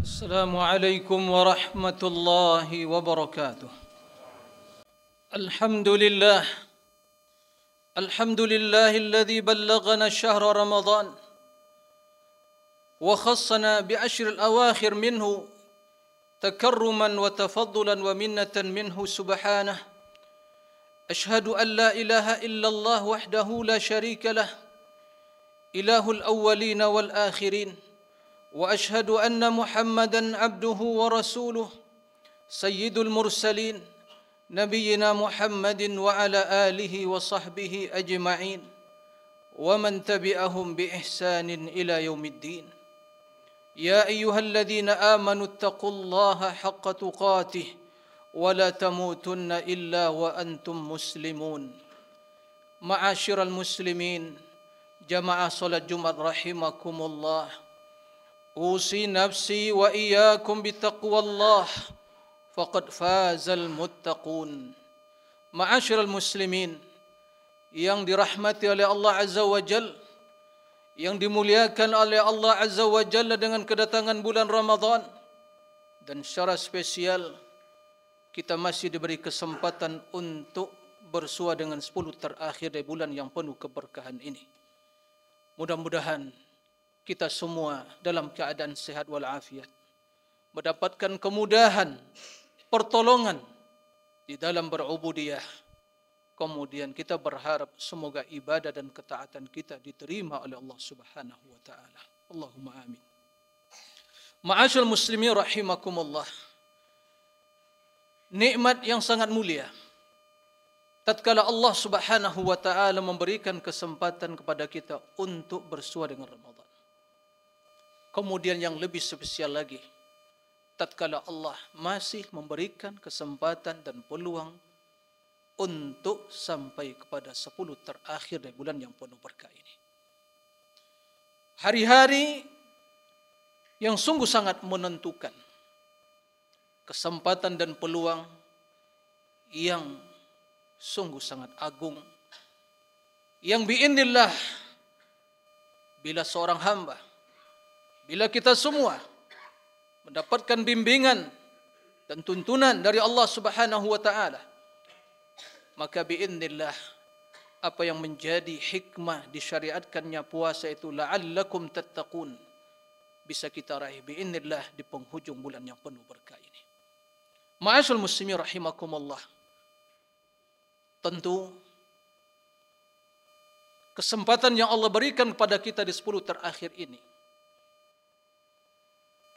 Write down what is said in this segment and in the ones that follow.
السلام عليكم ورحمة الله وبركاته. الحمد لله الذي بلغنا شهر رمضان وخصنا بعشر الأواخر منه تكرما وتفضلا ومنة منه سبحانه. أشهد أن لا إله إلا الله وحده لا شريك له إله الأولين والآخرين، وأشهد أن محمدا عبده ورسوله سيد المرسلين نبينا محمد وعلى آله وصحبه أجمعين ومن تبعهم بإحسان إلى يوم الدين. يا أيها الذين آمنوا اتقوا الله حق تقاته ولا تموتن إلا وأنتم مسلمون. معاشر المسلمين، جماعة صلاة جمعة رحمكم الله، أوصي نفسي وإياكم بتقوى الله فقد فاز المتقون. Ma'asyiral muslimin yang dirahmati oleh Allah Azza wa Jalla, yang dimuliakan oleh Allah Azza wa Jalla dengan kedatangan bulan Ramadan, dan secara spesial kita masih diberi kesempatan untuk bersua dengan 10 terakhir dari bulan yang penuh keberkahan ini. Mudah-mudahan kita semua dalam keadaan sehat walafiat, mendapatkan kemudahan, pertolongan di dalam berubudiyah. Kemudian kita berharap semoga ibadah dan ketaatan kita diterima oleh Allah Subhanahu wa taala. Allahumma amin. Ma'asyiral muslimin rahimakumullah. Nikmat yang sangat mulia tatkala Allah Subhanahu wa taala memberikan kesempatan kepada kita untuk bersua dengan Ramadan. Kemudian yang lebih spesial lagi, tatkala Allah masih memberikan kesempatan dan peluang untuk sampai kepada 10 terakhir dari bulan yang penuh berkah ini. Hari-hari yang sungguh sangat menentukan, kesempatan dan peluang yang sungguh sangat agung, yang biidznillah bila seorang hamba, bila kita semua mendapatkan bimbingan dan tuntunan dari Allah Subhanahu wa taala, maka biidznillah apa yang menjadi hikmah disyariatkannya puasa itu la'allakum tattaqun bisa kita raih biidznillah di penghujung bulan yang penuh berkah ini. Ma'asyiral muslimin rahimakumullah. Tentu kesempatan yang Allah berikan kepada kita di 10 terakhir ini,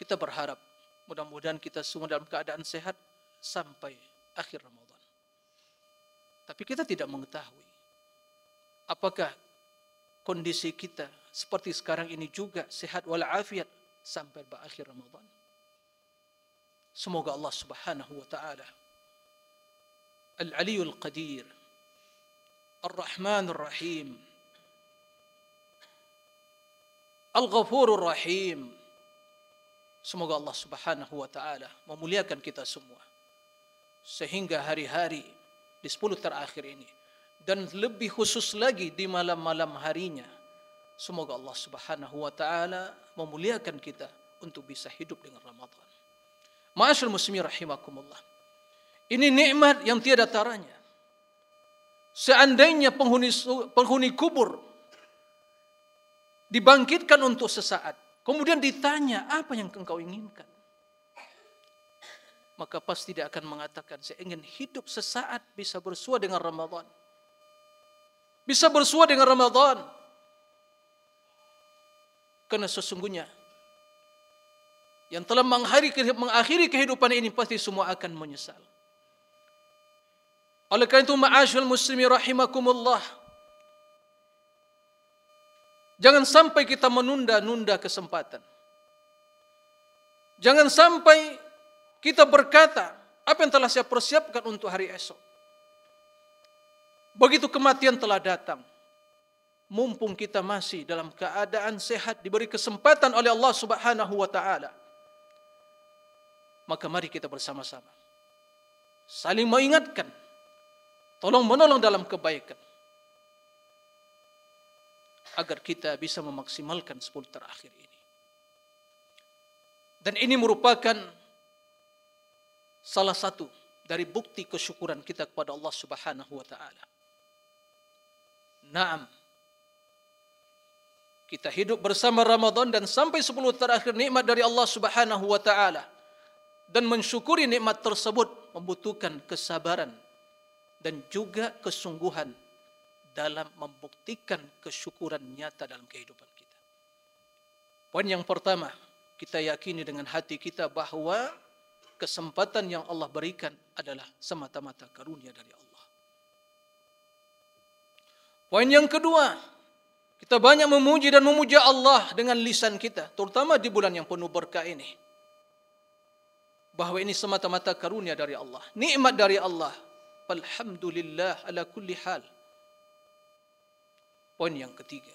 kita berharap mudah-mudahan kita semua dalam keadaan sehat sampai akhir Ramadan. Tapi kita tidak mengetahui apakah kondisi kita seperti sekarang ini juga sehat walafiat sampai akhir Ramadan. Semoga Allah Subhanahu wa taala Al-Aliyul Qadir, Ar-Rahmanur Rahim, Al-Ghafurur Rahim, semoga Allah Subhanahu wa taala memuliakan kita semua sehingga hari-hari di 10 terakhir ini, dan lebih khusus lagi di malam-malam harinya, semoga Allah Subhanahu wa taala memuliakan kita untuk bisa hidup dengan Ramadan. Ma'asyiral muslimin rahimakumullah. Ini nikmat yang tiada taranya. Seandainya penghuni kubur dibangkitkan untuk sesaat, kemudian ditanya, apa yang engkau inginkan? Maka pasti dia akan mengatakan, saya ingin hidup sesaat bisa bersua dengan Ramadan. Bisa bersua dengan Ramadan. Karena sesungguhnya yang telah mengakhiri kehidupan ini pasti semua akan menyesal. Oleh karena itu, ma'asyiral muslimin rahimakumullah, jangan sampai kita menunda-nunda kesempatan. Jangan sampai kita berkata, apa yang telah saya persiapkan untuk hari esok. Begitu kematian telah datang, mumpung kita masih dalam keadaan sehat, diberi kesempatan oleh Allah Subhanahu wa taala, maka mari kita bersama-sama saling mengingatkan, tolong menolong dalam kebaikan, agar kita bisa memaksimalkan 10 terakhir ini. Dan ini merupakan salah satu dari bukti kesyukuran kita kepada Allah Subhanahu wa taala. Naam, kita hidup bersama Ramadan dan sampai 10 terakhir nikmat dari Allah Subhanahu wa taala. Dan mensyukuri nikmat tersebut membutuhkan kesabaran dan juga kesungguhan dalam membuktikan kesyukuran nyata dalam kehidupan kita. Poin yang pertama, kita yakini dengan hati kita bahwa kesempatan yang Allah berikan adalah semata-mata karunia dari Allah. Poin yang kedua, kita banyak memuji dan memuja Allah dengan lisan kita, terutama di bulan yang penuh berkah ini. Bahwa ini semata-mata karunia dari Allah, nikmat dari Allah. Alhamdulillah ala kulli hal. Poin yang ketiga,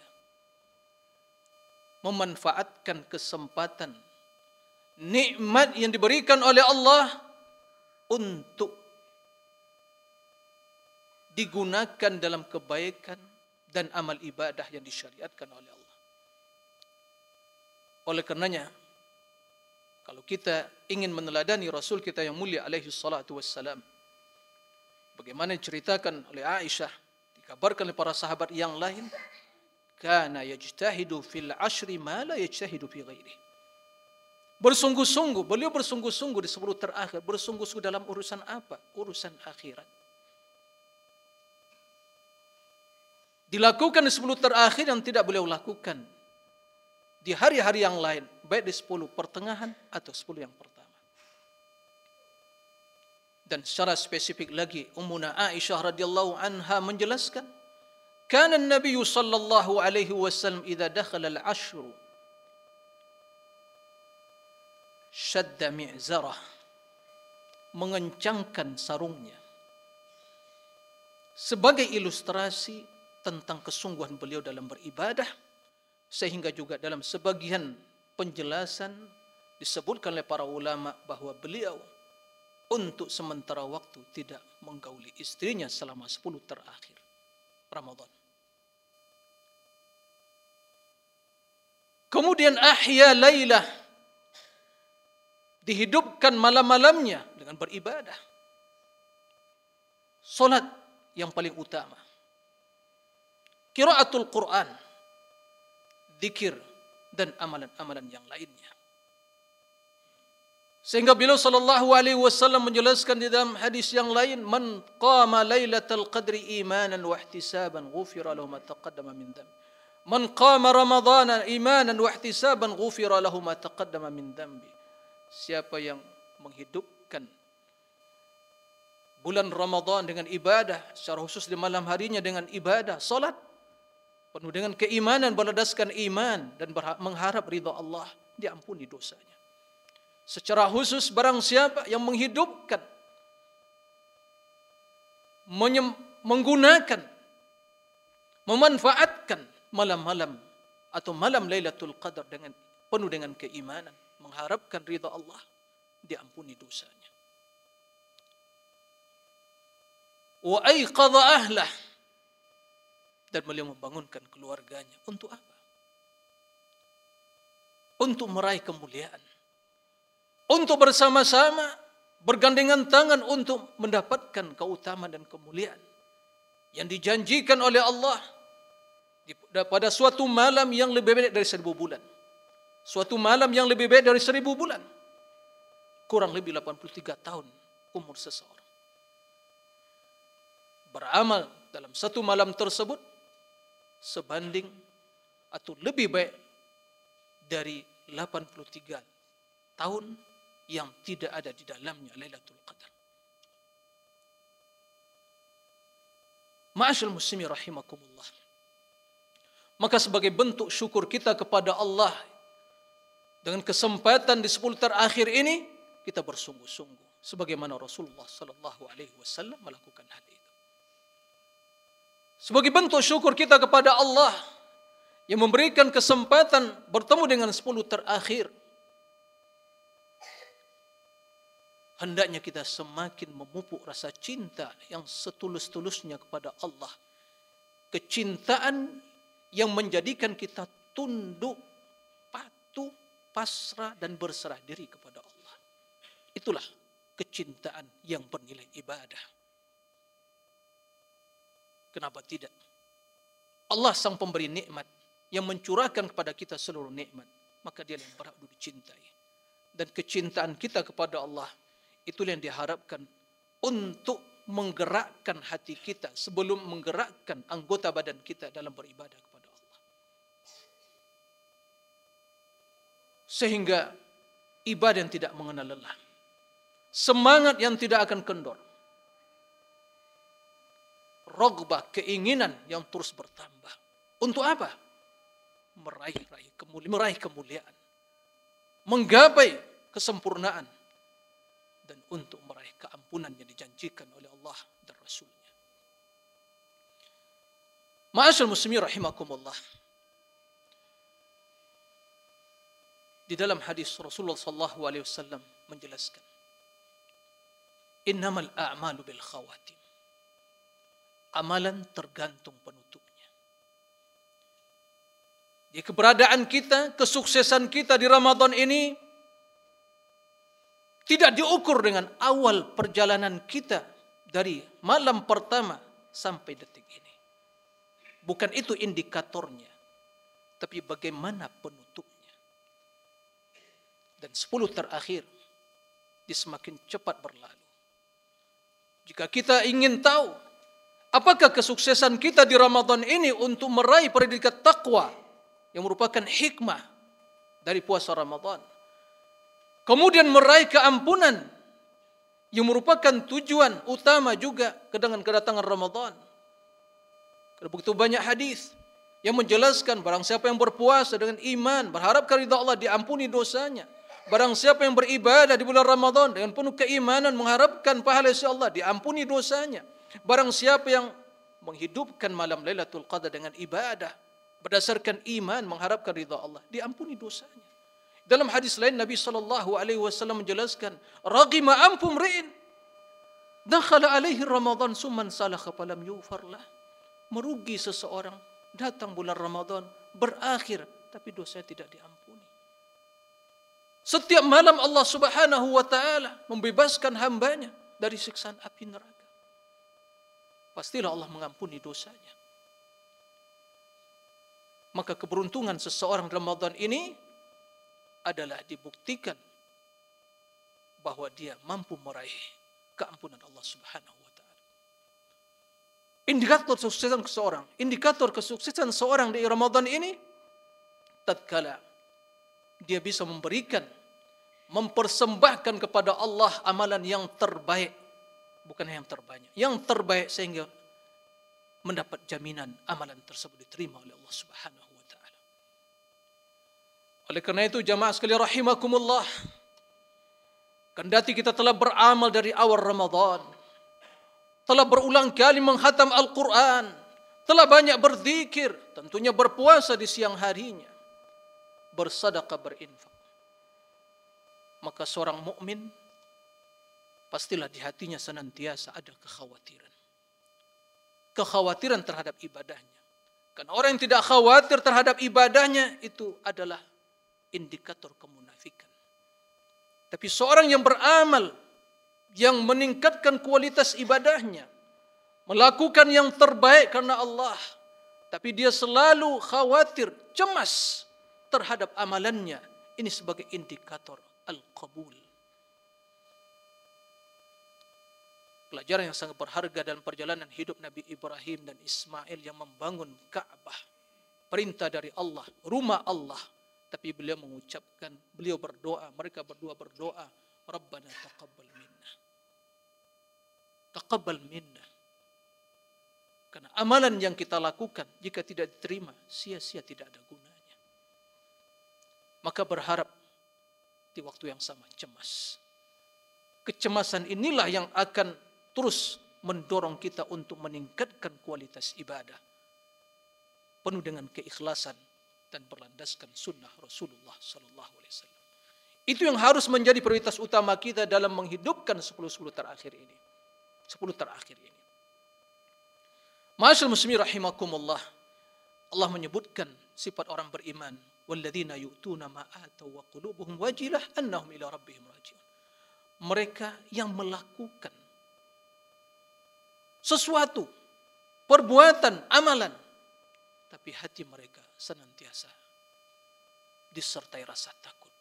memanfaatkan kesempatan nikmat yang diberikan oleh Allah untuk digunakan dalam kebaikan dan amal ibadah yang disyariatkan oleh Allah. Oleh karenanya, kalau kita ingin meneladani Rasul kita yang mulia alaihi salatu wassalam, bagaimana diceritakan oleh Aisyah, dikabarkan oleh para sahabat yang lain, kana yajtahidu fil ashri ma la yajtahidu fi ghairihi. Beliau bersungguh-sungguh di 10 terakhir. Bersungguh-sungguh dalam urusan apa? Urusan akhirat. Dilakukan di 10 terakhir yang tidak beliau lakukan di hari-hari yang lain, baik di 10 pertengahan atau 10 yang pertama. Dan secara spesifik lagi, Ummuna Aisyah radhiyallahu anha menjelaskan, kana an-nabiy sallallahu alaihi wasallam idza dakhala al-ashru syadda mi'zarah, mengencangkan sarungnya, sebagai ilustrasi tentang kesungguhan beliau dalam beribadah, sehingga juga dalam sebagian penjelasan disebutkan oleh para ulama bahwa beliau untuk sementara waktu tidak menggauli istrinya selama 10 terakhir Ramadan. Kemudian ahya lailah, dihidupkan malam-malamnya dengan beribadah. Salat yang paling utama, qiraatul Quran, zikir, dan amalan-amalan yang lainnya. Sehingga beliau sallallahu alaihi wasallam menjelaskan di dalam hadis yang lain, man qama lailatal qadri imanan wa ihtisaban ghufira lahu ma taqaddama min dhanbi. Man qama ramadhana imanan wa ihtisaban ghufira lahu ma taqaddama min dhanbi. Siapa yang menghidupkan bulan Ramadan dengan ibadah, secara khusus di malam harinya dengan ibadah, salat penuh dengan keimanan, berlandaskan iman dan mengharap ridha Allah, diampuni dosanya. Secara khusus barang siapa yang menghidupkan, menggunakan, memanfaatkan malam-malam atau malam Lailatul Qadar dengan penuh dengan keimanan, mengharapkan ridha Allah, diampuni dosanya. Wa aiqadha ahlah, dan beliau membangunkan keluarganya. Untuk apa? Untuk meraih kemuliaan, untuk bersama-sama bergandengan tangan untuk mendapatkan keutamaan dan kemuliaan yang dijanjikan oleh Allah pada suatu malam yang lebih baik dari 1000 bulan. Suatu malam yang lebih baik dari 1000 bulan. Kurang lebih 83 tahun umur seseorang. Beramal dalam satu malam tersebut sebanding atau lebih baik dari 83 tahun yang tidak ada di dalamnya Lailatul Qadar. Ma'asyiral muslimin rahimakumullah. Maka sebagai bentuk syukur kita kepada Allah dengan kesempatan di 10 terakhir ini, kita bersungguh-sungguh sebagaimana Rasulullah sallallahu alaihi wasallam melakukan hal itu. Sebagai bentuk syukur kita kepada Allah yang memberikan kesempatan bertemu dengan 10 terakhir, hendaknya kita semakin memupuk rasa cinta yang setulus-tulusnya kepada Allah. Kecintaan yang menjadikan kita tunduk, patuh, pasrah dan berserah diri kepada Allah. Itulah kecintaan yang bernilai ibadah. Kenapa tidak? Allah sang pemberi nikmat yang mencurahkan kepada kita seluruh nikmat, maka dia yang berhak dicintai. Dan kecintaan kita kepada Allah itulah yang diharapkan untuk menggerakkan hati kita sebelum menggerakkan anggota badan kita dalam beribadah kepada Allah. Sehingga ibadah yang tidak mengenal lelah, semangat yang tidak akan kendor, raghbah, keinginan yang terus bertambah. Untuk apa? Meraih kemuliaan, menggapai kesempurnaan, dan untuk meraih keampunan yang dijanjikan oleh Allah dan Rasulnya. Ma'asyal muslimin rahimakumullah. Di dalam hadis Rasulullah sallallahu alaihi wasallam menjelaskan, innamal a'malu bil khawatim. Amalan tergantung penutupnya. Di keberadaan kita, kesuksesan kita di Ramadan ini tidak diukur dengan awal perjalanan kita dari malam pertama sampai detik ini. Bukan itu indikatornya, tapi bagaimana penutupnya. Dan 10 terakhir dia semakin cepat berlalu. Jika kita ingin tahu apakah kesuksesan kita di Ramadan ini untuk meraih predikat takwa yang merupakan hikmah dari puasa Ramadan, kemudian meraih keampunan yang merupakan tujuan utama juga dengan kedatangan Ramadan. Ada begitu banyak hadis yang menjelaskan barang siapa yang berpuasa dengan iman, berharap ridha Allah, diampuni dosanya. Barang siapa yang beribadah di bulan Ramadan dengan penuh keimanan, mengharapkan pahala sisi Allah, diampuni dosanya. Barang siapa yang menghidupkan malam Lailatul Qadar dengan ibadah berdasarkan iman, mengharapkan ridha Allah, diampuni dosanya. Dalam hadis lain Nabi sallallahu alaihi wasallam menjelaskan, raghima anfum ri'in dakhala alaihi Ramadan summan salakha falam yughfarlah. Merugi seseorang datang bulan Ramadan berakhir tapi dosanya tidak diampuni. Setiap malam Allah Subhanahu wa taala membebaskan hambanya dari siksaan api neraka. Pastilah Allah mengampuni dosanya. Maka keberuntungan seseorang Ramadan ini adalah dibuktikan bahwa dia mampu meraih keampunan Allah Subhanahu wa taala. Indikator kesuksesan seorang di Ramadan ini tatkala dia bisa mempersembahkan kepada Allah amalan yang terbaik, bukan yang terbanyak, yang terbaik, sehingga mendapat jaminan amalan tersebut diterima oleh Allah Subhanahu wa taala. Oleh karena itu jamaah sekalian rahimakumullah, kendati kita telah beramal dari awal Ramadan, telah berulang kali menghatam Al-Quran, telah banyak berzikir, tentunya berpuasa di siang harinya, bersedekah, berinfak, maka seorang mukmin pastilah di hatinya senantiasa ada kekhawatiran. Kekhawatiran terhadap ibadahnya. Karena orang yang tidak khawatir terhadap ibadahnya itu adalah indikator kemunafikan. Tapi seorang yang beramal, yang meningkatkan kualitas ibadahnya, melakukan yang terbaik karena Allah, tapi dia selalu khawatir, cemas terhadap amalannya, ini sebagai indikator al-qabul. Pelajaran yang sangat berharga dalam perjalanan hidup Nabi Ibrahim dan Ismail yang membangun Ka'bah. Perintah dari Allah, rumah Allah. Tapi beliau berdoa, mereka berdua berdoa, Rabbana taqabbal minna. Taqabbal minna. Karena amalan yang kita lakukan, jika tidak diterima, sia-sia, tidak ada gunanya. Maka berharap di waktu yang sama cemas. Kecemasan inilah yang akan terus mendorong kita untuk meningkatkan kualitas ibadah penuh dengan keikhlasan dan berlandaskan sunnah Rasulullah sallallahu alaihi wasallam. Itu yang harus menjadi prioritas utama kita dalam menghidupkan 10 terakhir ini. 10 terakhir ini. Ma'asyiral muslimin rahimakumullah. Allah menyebutkan sifat orang beriman, walladzina yu'tuna ma atau wa qulubuhum wajilah annahum ila rabbihim raji'un. Mereka yang melakukan sesuatu, perbuatan, amalan, tapi hati mereka senantiasa disertai rasa takut.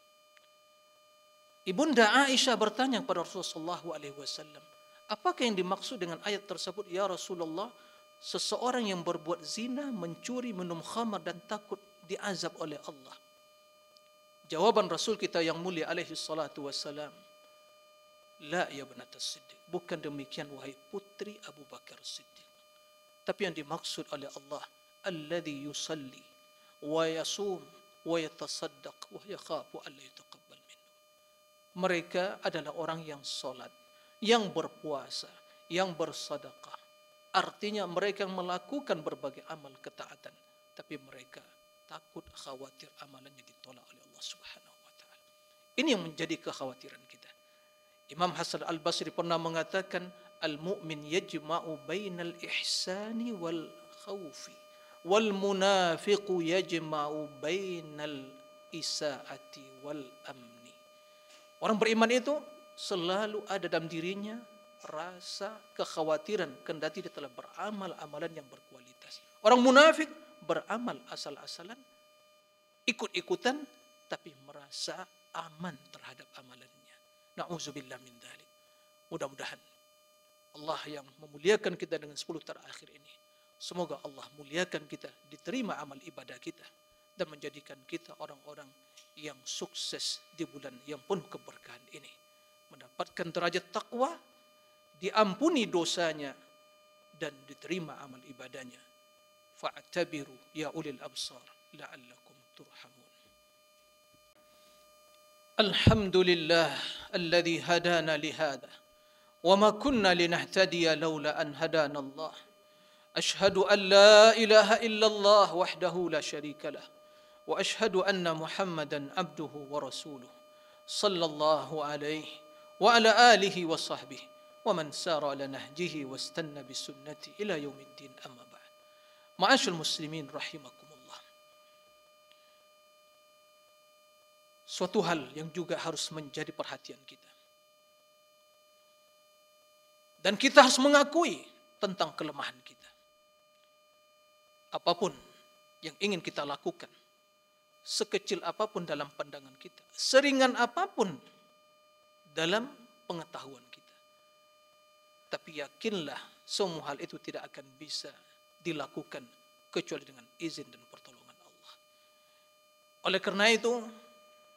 Ibunda Aisyah bertanya kepada Rasulullah SAW, apakah yang dimaksud dengan ayat tersebut? Ya Rasulullah, seseorang yang berbuat zina, mencuri, minum khamar dan takut diazab oleh Allah. Jawaban Rasul kita yang mulia alaihi salatu wassalam, la ya banatas Siddiq, bukan demikian wahai putri Abu Bakar Siddiq. Tapi yang dimaksud oleh Allah, alladhi yusalli wa yasum wa yatasaddaq wa yakhafu alla yutaqabbal minhu. Mereka adalah orang yang salat, yang berpuasa, yang bersedekah. Artinya mereka yang melakukan berbagai amal ketaatan, tapi mereka takut, khawatir amalannya ditolak oleh Allah Subhanahu wa taala. Ini yang menjadi kekhawatiran kita. Imam Hasan Al-Basri pernah mengatakan, al-mu'min yajma'u bainal ihsani wal khawfi wal munafiqu yajma'u bainal isaati wal amni. Orang beriman itu selalu ada dalam dirinya rasa kekhawatiran kendati dia telah beramal amalan yang berkualitas. Orang munafik beramal asal-asalan, ikut-ikutan, tapi merasa aman terhadap amalannya. Na'udzubillah min dzalik. Mudah-mudahan Allah yang memuliakan kita dengan 10 terakhir ini, semoga Allah muliakan kita, diterima amal ibadah kita, dan menjadikan kita orang-orang yang sukses di bulan yang penuh keberkahan ini, mendapatkan derajat takwa, diampuni dosanya, dan diterima amal ibadahnya. Fa'tabiru ya ulil absar la'allakum turhamun. Alhamdulillah alladhi hadana lihada wa ma kunna linahtadiya laula an hadana Allah. Ashhadu an la ilaha illallah wahdahu la syarika lah wa ashhadu anna Muhammadan abduhu wa rasuluh sallallahu alaihi wa ala alihi wa sahbihi wa man sara ala nahjihi wa istanna bisunnati ila yaumiddin, amma ba'd. Ma'asyul muslimin rahimakumullah. Suatu hal yang juga harus menjadi perhatian kita, dan kita harus mengakui tentang kelemahan kita. Apapun yang ingin kita lakukan, sekecil apapun dalam pandangan kita, seringan apapun dalam pengetahuan kita, tapi yakinlah semua hal itu tidak akan bisa dilakukan kecuali dengan izin dan pertolongan Allah. Oleh karena itu,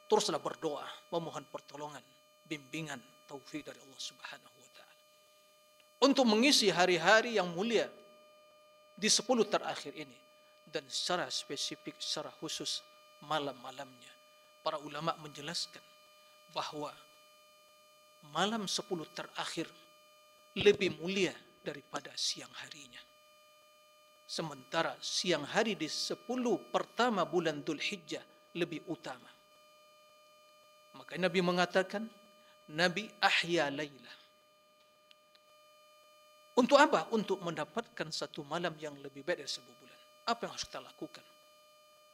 teruslah berdoa, memohon pertolongan, bimbingan, taufik dari Allah Subhanahu wa taala untuk mengisi hari-hari yang mulia di 10 terakhir ini, dan secara spesifik, secara khusus malam-malamnya. Para ulama menjelaskan bahwa malam 10 terakhir lebih mulia daripada siang harinya. Sementara siang hari di 10 pertama bulan Dzulhijjah lebih utama. Maka Nabi mengatakan, Nabi ahya laila. Untuk apa? Untuk mendapatkan satu malam yang lebih baik dari 10 bulan. Apa yang harus kita lakukan?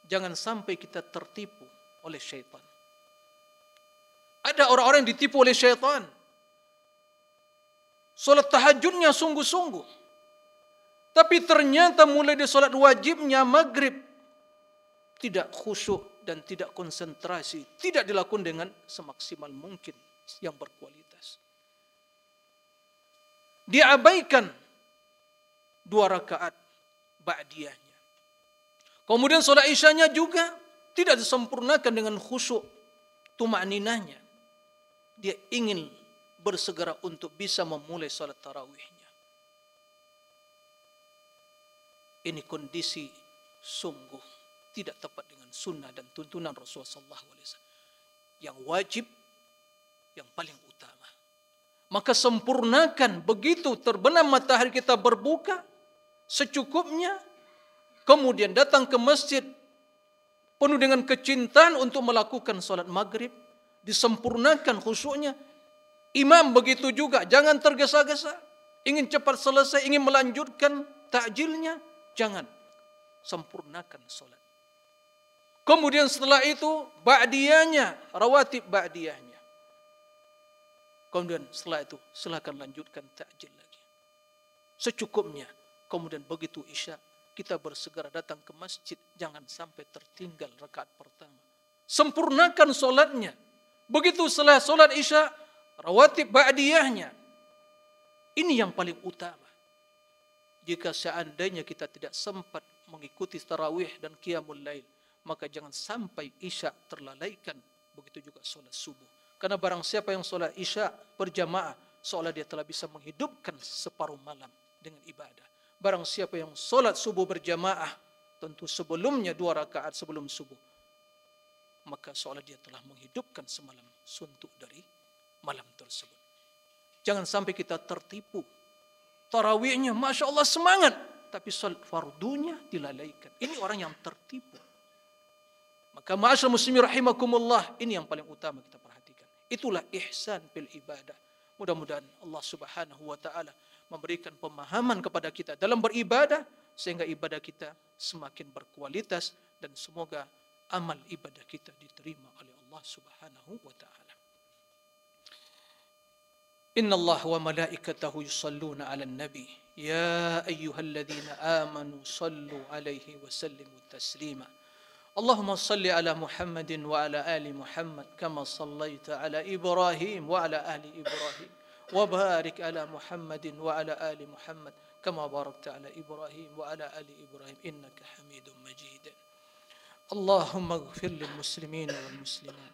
Jangan sampai kita tertipu oleh syaitan. Ada orang-orang yang ditipu oleh syaitan. Salat tahajudnya sungguh-sungguh, tapi ternyata mulai dari salat wajibnya maghrib tidak khusyuk dan tidak konsentrasi, tidak dilakukan dengan semaksimal mungkin yang berkualitas. Dia abaikan 2 rakaat ba'diyahnya. Kemudian salat isyanya juga tidak disempurnakan dengan khusyuk tuma'ninahnya. Dia ingin bersegera untuk bisa memulai salat tarawihnya. Ini kondisi sungguh tidak tepat dengan sunnah dan tuntunan Rasulullah SAW. Yang wajib, yang paling utama. Maka sempurnakan begitu terbenam matahari kita berbuka secukupnya, kemudian datang ke masjid penuh dengan kecintaan untuk melakukan salat maghrib, disempurnakan khusyuknya. Imam begitu juga, jangan tergesa-gesa, ingin cepat selesai, ingin melanjutkan takjilnya. Jangan, sempurnakan solat. Kemudian setelah itu ba'diyahnya, rawatib ba'diyahnya. Kemudian setelah itu silakan lanjutkan ta'jil lagi. Secukupnya. Kemudian begitu isya, kita bersegera datang ke masjid. Jangan sampai tertinggal rakaat pertama. Sempurnakan solatnya. Begitu setelah solat isya, rawatib ba'diyahnya. Ini yang paling utama. Jika seandainya kita tidak sempat mengikuti tarawih dan qiyamul lail, maka jangan sampai isya terlalaikan. Begitu juga solat subuh. Karena barang siapa yang solat isya berjamaah, seolah dia telah bisa menghidupkan separuh malam dengan ibadah. Barang siapa yang solat subuh berjamaah, tentu sebelumnya 2 rakaat sebelum subuh, maka seolah dia telah menghidupkan semalam suntuk dari malam tersebut. Jangan sampai kita tertipu. Tarawihnya Masya Allah semangat, tapi salat fardunya dilalaikan. Ini orang yang tertipu. Maka ma'asyar muslimin rahimakumullah, ini yang paling utama kita perhatikan. Itulah ihsan bil ibadah. Mudah-mudahan Allah Subhanahu wa taala memberikan pemahaman kepada kita dalam beribadah sehingga ibadah kita semakin berkualitas dan semoga amal ibadah kita diterima oleh Allah Subhanahu wa taala. Inna Allah wa malaikatahu yusalluna 'alan nabi ya ayyuhalladzina amanu sallu 'alaihi wa sallimu taslima. Allahumma salli ala Muhammadin wa ala ali Muhammad kama sallaita ala Ibrahim wa ala ali Ibrahim wa barik ala Muhammadin wa ala ali Muhammad kama barakta ala Ibrahim wa ala ali Ibrahim innaka Hamidum Majid. Allahumma ighfir lil muslimina wal muslimat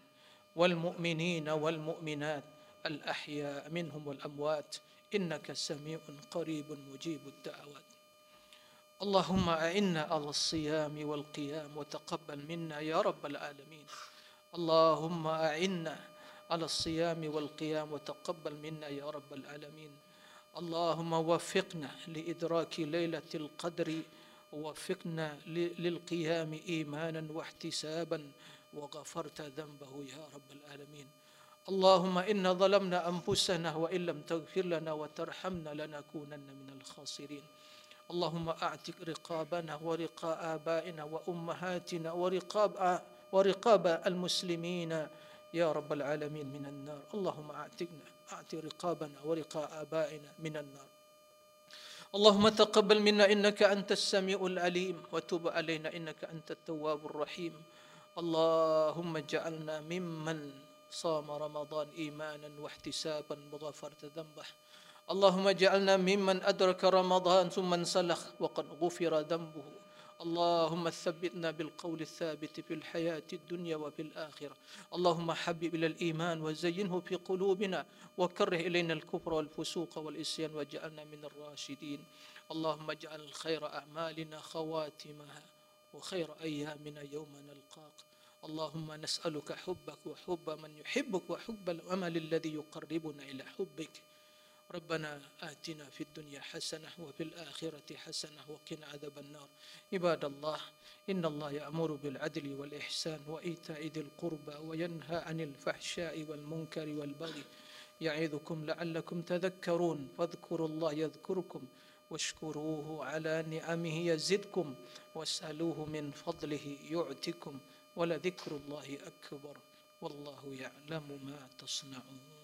wal mu'minina wal mu'minat al ahya minhum wal amwat innaka sami'un qaribun mujibud da'awat. اللهم أعنا على الصيام والقيام وتقبل منا يا رب العالمين. اللهم أعنا على الصيام والقيام وتقبل منا يا رب العالمين. اللهم وفقنا لإدراك ليلة القدر ووفقنا للقيام إيمانا واحتسابا وغفرت ذنبه يا رب العالمين. اللهم إنا ظلمنا أنفسنا وإن لم تغفر لنا وترحمنا لنكونن من الخاسرين. اللهم أعتق رقابنا ورقاب آبائنا وأمهاتنا ورقاب المسلمين يا رب العالمين من النار. اللهم أعتق رقابنا ورقاب آبائنا من النار. اللهم تقبل منا إنك أنت السميع العليم وتب علينا إنك أنت التواب الرحيم. اللهم اجعلنا ممن صام رمضان إيمانا واحتسابا وغفرت ذنبه. اللهم اجعلنا ممن أدرك رمضان ثم انسلخ وقد غفر ذنبه. اللهم ثبتنا بالقول الثابت في الحياة الدنيا وفي الآخرة. اللهم حبب إلى الإيمان وزينه في قلوبنا وكره إلينا الكفر والفسوق والعصيان واجعلنا من الراشدين. اللهم اجعل خير أعمالنا خواتمها وخير أيامنا يوم نلقاك. اللهم نسألك حبك وحب من يحبك وحب العمل الذي يقربنا إلى حبك. ربنا آتنا في الدنيا حسنة وفي الآخرة حسنة وقنا عذاب النار. عباد الله إن الله يأمر بالعدل والإحسان وإيتاء ذي القربى وينهى عن الفحشاء والمنكر والبغي يعظكم لعلكم تذكرون. فاذكروا الله يذكركم واشكروه على نعمه يزدكم واسألوه من فضله يعتكم ولذكر الله أكبر والله يعلم ما تصنعون.